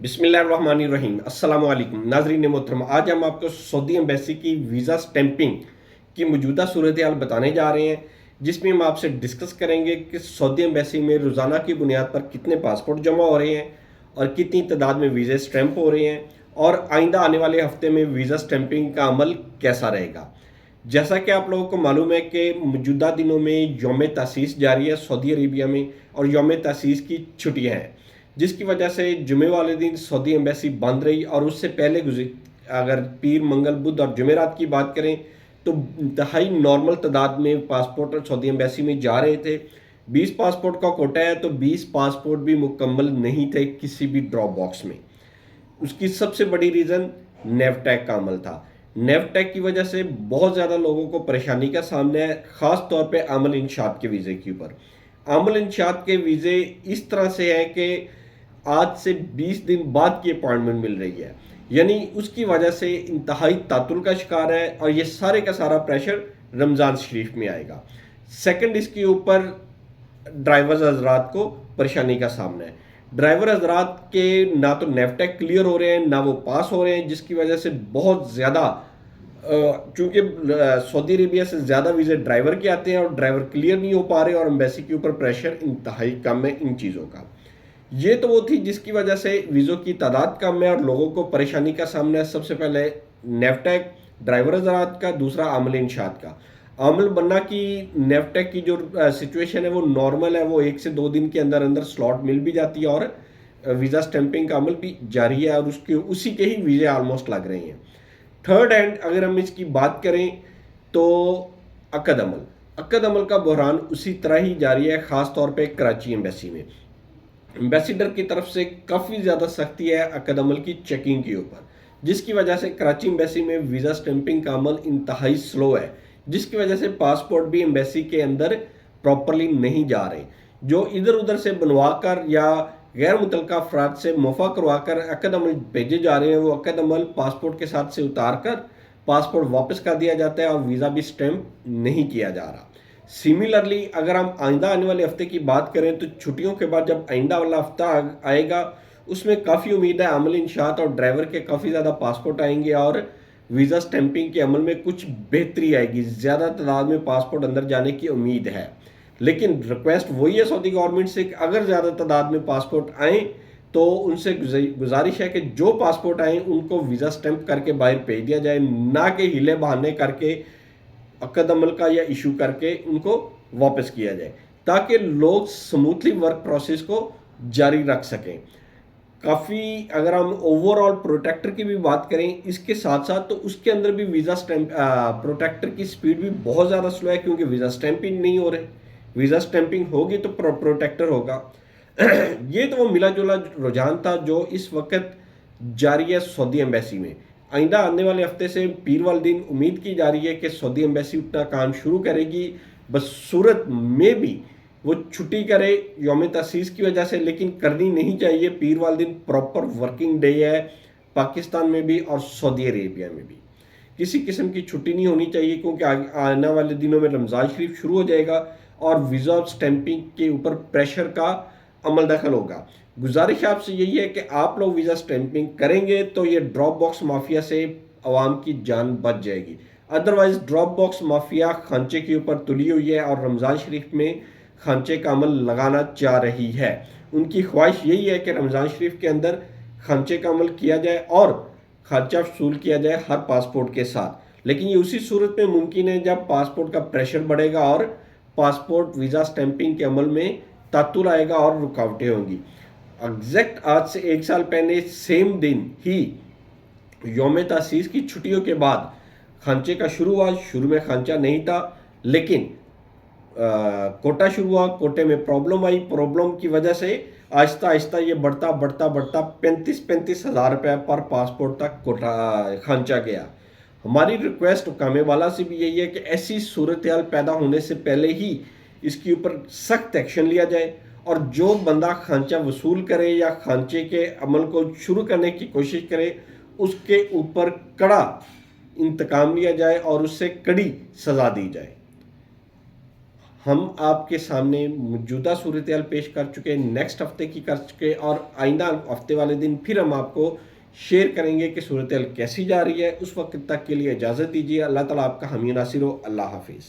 बिस्मिल्लाहिर्रहमानिर्रहीम अस्सलाम वालेकुम नाजरीन मोहतरम। आज हम आपको सऊदी एम्बेसी की वीज़ा स्टैंपिंग की मौजूदा सूरत हाल बताने जा रहे हैं, जिसमें हम आपसे डिस्कस करेंगे कि सऊदी एम्बेसी में रोज़ाना की बुनियाद पर कितने पासपोर्ट जमा हो रहे हैं और कितनी तादाद में वीज़े स्टैंप हो रहे हैं और आइंदा आने वाले हफ्ते में वीज़ा स्टैंपिंग का अमल कैसा रहेगा। जैसा कि आप लोगों को मालूम है कि मौजूदा दिनों में यौम तासीस जारी है सऊदी अरेबिया में और यौम तासीस की छुट्टियाँ हैं, जिसकी वजह से जुमे वाले दिन सऊदी एम्बेसी बंद रही और उससे पहले अगर पीर मंगल बुध और जुमेरात की बात करें तो इंतहाई नॉर्मल तादाद में पासपोर्ट सऊदी एम्बेसी में जा रहे थे। 20 पासपोर्ट का कोटा है तो 20 पासपोर्ट भी मुकम्मल नहीं थे किसी भी ड्रॉप बॉक्स में। उसकी सबसे बड़ी रीज़न नेवटैग का अमल था। नेवटैग की वजह से बहुत ज़्यादा लोगों को परेशानी का सामना है, ख़ास तौर पे आमल इंशात के वीज़े के ऊपर। आमल इंशात के वीज़े इस तरह से है कि आज से 20 दिन बाद की अपॉइंटमेंट मिल रही है, यानी उसकी वजह से इंतहाई तातुल का शिकार है और ये सारे का सारा प्रेशर रमज़ान शरीफ में आएगा। सेकंड, इसके ऊपर ड्राइवर्स हजरात को परेशानी का सामना है। ड्राइवर हजरात के ना तो नेवटेक क्लियर हो रहे हैं ना वो पास हो रहे हैं, जिसकी वजह से बहुत ज़्यादा चूँकि सऊदी अरेबिया से ज़्यादा वीज़े ड्राइवर के आते हैं और ड्राइवर क्लियर नहीं हो पा रहे और एम्बेसी के ऊपर प्रेशर इंतहाई कम है इन चीज़ों का। ये तो वो थी जिसकी वजह से वीज़ों की तादाद कम है और लोगों को परेशानी का सामना है। सबसे पहले नेवटेक ड्राइवर हजरात का, दूसरा आमल इंशात का। आमल बनना की नेवटेक की जो सिचुएशन है वो नॉर्मल है, वो 1 से 2 दिन के अंदर अंदर स्लॉट मिल भी जाती है और वीज़ा स्टैंपिंग का अमल भी जारी है और उसी के ही वीज़े ऑलमोस्ट लग रहे हैं। थर्ड हैंड अगर हम इसकी बात करें तो अकद अमल का बहरान उसी तरह ही जारी है, ख़ास तौर पे कराची एम्बेसी में। एम्बेसडर की तरफ से काफ़ी ज़्यादा सख्ती है अकद अमल की चेकिंग के ऊपर, जिसकी वजह से कराची एम्बेसी में वीज़ा स्टैंपिंग का अमल इंतहाई स्लो है, जिसकी वजह से पासपोर्ट भी एम्बेसी के अंदर प्रॉपरली नहीं जा रहे। जो इधर उधर से बनवा कर या गैर मुतलका अफराद से मुफा करवा कर अकद अमल भेजे जा रहे हैं, वो अकद अमल पासपोर्ट के साथ से उतार कर पासपोर्ट वापस कर दिया जाता है और वीज़ा भी स्टैंप नहीं किया जा रहा। सिमिलरली अगर हम आइंदा आने वाले हफ्ते की बात करें तो छुट्टियों के बाद जब आइंदा वाला हफ्ता आएगा उसमें काफ़ी उम्मीद है आमल इंशात और ड्राइवर के काफ़ी ज़्यादा पासपोर्ट आएंगे और वीज़ा स्टैंपिंग के अमल में कुछ बेहतरी आएगी, ज़्यादा तादाद में पासपोर्ट अंदर जाने की उम्मीद है। लेकिन रिक्वेस्ट वही है सऊदी गवर्नमेंट से कि अगर ज़्यादा तादाद में पासपोर्ट आएँ तो उनसे गुजारिश है कि जो पासपोर्ट आएँ उनको वीज़ा स्टैंप करके बाहर भेज दिया जाए, ना कि हिले बहाने करके अकद अमल का या इशू करके उनको वापस किया जाए, ताकि लोग स्मूथली वर्क प्रोसेस को जारी रख सकें। काफ़ी अगर हम ओवरऑल प्रोटेक्टर की भी बात करें इसके साथ साथ, तो उसके अंदर भी वीज़ा स्टैंप प्रोटेक्टर की स्पीड भी बहुत ज़्यादा स्लो है, क्योंकि वीज़ा स्टैंपिंग नहीं हो रहे। वीज़ा स्टैंपिंग होगी तो प्रोटेक्टर होगा। ये तो वो मिला जुला रुझान था जो इस वक्त जारी है सऊदी एम्बेसी में। आइंदा आने वाले हफ्ते से पीर वाले दिन उम्मीद की जा रही है कि सऊदी एम्बेसी अपना काम शुरू करेगी, बस सूरत में भी वो छुट्टी करे यौम तसीस की वजह से, लेकिन करनी नहीं चाहिए। पीर वाले दिन प्रॉपर वर्किंग डे है पाकिस्तान में भी और सऊदी अरेबिया में भी। किसी किस्म की छुट्टी नहीं होनी चाहिए, क्योंकि आने वाले दिनों में रमज़ान शरीफ शुरू हो जाएगा और वीज़ा स्टैंपिंग के ऊपर प्रेशर का अमल दखल होगा। गुजारिश आपसे यही है कि आप लोग वीज़ा स्टैंपिंग करेंगे तो ये ड्रॉप बॉक्स माफिया से आवाम की जान बच जाएगी। अदरवाइज़ ड्रॉप बॉक्स माफिया खांचे के ऊपर तुली हुई है और रमज़ान शरीफ में खांचे का अमल लगाना चाह रही है। उनकी ख्वाहिश यही है कि रमज़ान शरीफ के अंदर खांचे का अमल किया जाए और खर्चा वसूल किया जाए हर पासपोर्ट के साथ। लेकिन ये उसी सूरत में मुमकिन है जब पासपोर्ट का प्रेशर बढ़ेगा और पासपोर्ट वीज़ा स्टैंपिंग के अमल में तातुल आएगा और रुकावटें होंगी। एग्जैक्ट आज से 1 साल पहले सेम दिन ही यौम तासीस की छुट्टियों के बाद खांचे का शुरू हुआ। शुरू में खांचा नहीं था, लेकिन कोटा शुरू हुआ, कोटे में प्रॉब्लम आई। प्रॉब्लम की वजह से आहिस्ता आहिस्ता ये बढ़ता बढ़ता बढ़ता 35 हज़ार रुपये पर पासपोर्ट तक कोटा खांचा गया। हमारी रिक्वेस्ट हुक्काम वाला से भी यही है कि ऐसी सूरत हाल पैदा होने से पहले ही इसके ऊपर सख्त एक्शन लिया जाए और जो बंदा खांचा वसूल करे या खांचे के अमल को शुरू करने की कोशिश करे उसके ऊपर कड़ा इंतकाम लिया जाए और उससे कड़ी सज़ा दी जाए। ہم آپ کے سامنے موجودہ صورتحال پیش کر چکے، نیکسٹ ہفتے کی کر چکے، اور آئندہ ہفتے والے دن پھر ہم آپ کو شیئر کریں گے کہ صورتحال کیسی جا رہی ہے۔ اس وقت تک کے لیے اجازت دیجیے۔ اللہ تعالیٰ آپ کا حامی و ناصر ہو۔ اللہ حافظ۔